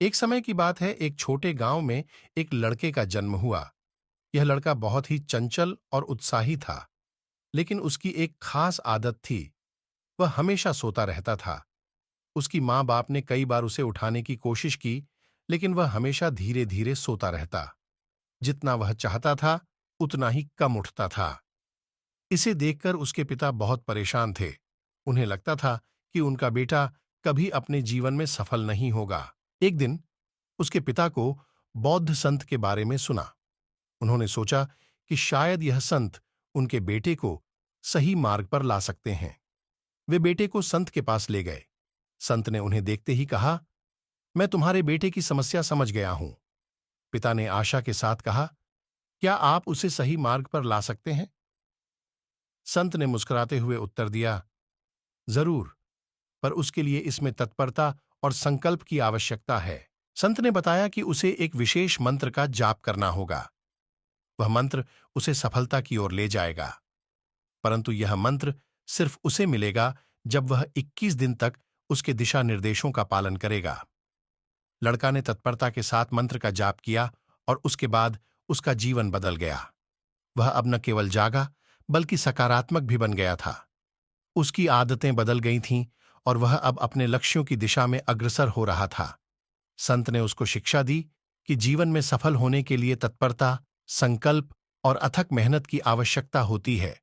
एक समय की बात है, एक छोटे गांव में एक लड़के का जन्म हुआ। यह लड़का बहुत ही चंचल और उत्साही था, लेकिन उसकी एक खास आदत थी। वह हमेशा सोता रहता था। उसकी माँ बाप ने कई बार उसे उठाने की कोशिश की, लेकिन वह हमेशा धीरे धीरे सोता रहता। जितना वह चाहता था, उतना ही कम उठता था। इसे देखकर उसके पिता बहुत परेशान थे। उन्हें लगता था कि उनका बेटा कभी अपने जीवन में सफल नहीं होगा। एक दिन उसके पिता को बौद्ध संत के बारे में सुना। उन्होंने सोचा कि शायद यह संत उनके बेटे को सही मार्ग पर ला सकते हैं। वे बेटे को संत के पास ले गए। संत ने उन्हें देखते ही कहा, मैं तुम्हारे बेटे की समस्या समझ गया हूं। पिता ने आशा के साथ कहा, क्या आप उसे सही मार्ग पर ला सकते हैं? संत ने मुस्कुराते हुए उत्तर दिया, जरूर, पर उसके लिए इसमें तत्परता और संकल्प की आवश्यकता है। संत ने बताया कि उसे एक विशेष मंत्र का जाप करना होगा। वह मंत्र उसे सफलता की ओर ले जाएगा, परंतु यह मंत्र सिर्फ उसे मिलेगा जब वह 21 दिन तक उसके दिशा निर्देशों का पालन करेगा। लड़का ने तत्परता के साथ मंत्र का जाप किया और उसके बाद उसका जीवन बदल गया। वह अब न केवल जागा, बल्कि सकारात्मक भी बन गया था। उसकी आदतें बदल गई थीं और वह अब अपने लक्ष्यों की दिशा में अग्रसर हो रहा था। संत ने उसको शिक्षा दी कि जीवन में सफल होने के लिए तत्परता, संकल्प और अथक मेहनत की आवश्यकता होती है।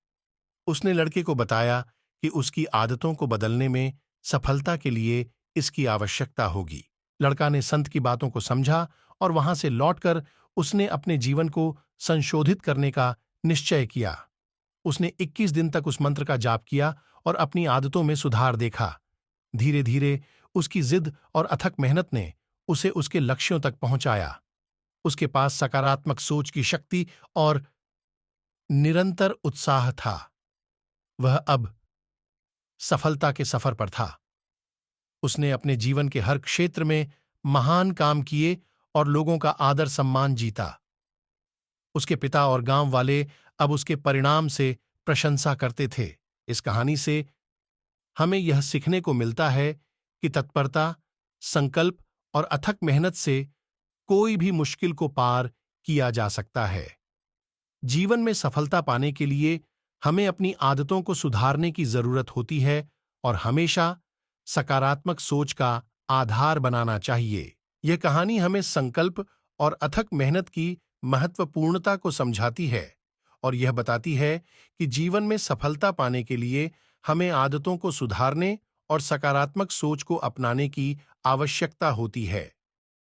उसने लड़के को बताया कि उसकी आदतों को बदलने में सफलता के लिए इसकी आवश्यकता होगी। लड़का ने संत की बातों को समझा और वहां से लौटकर उसने अपने जीवन को संशोधित करने का निश्चय किया। उसने 21 दिन तक उस मंत्र का जाप किया और अपनी आदतों में सुधार देखा। धीरे धीरे उसकी जिद और अथक मेहनत ने उसे उसके लक्ष्यों तक पहुंचाया। उसके पास सकारात्मक सोच की शक्ति और निरंतर उत्साह था। वह अब सफलता के सफर पर था। उसने अपने जीवन के हर क्षेत्र में महान काम किए और लोगों का आदर सम्मान जीता। उसके पिता और गांव वाले अब उसके परिणाम से प्रशंसा करते थे। इस कहानी से हमें यह सीखने को मिलता है कि तत्परता, संकल्प और अथक मेहनत से कोई भी मुश्किल को पार किया जा सकता है। जीवन में सफलता पाने के लिए हमें अपनी आदतों को सुधारने की जरूरत होती है और हमेशा सकारात्मक सोच का आधार बनाना चाहिए। यह कहानी हमें संकल्प और अथक मेहनत की महत्वपूर्णता को समझाती है और यह बताती है कि जीवन में सफलता पाने के लिए हमें आदतों को सुधारने और सकारात्मक सोच को अपनाने की आवश्यकता होती है।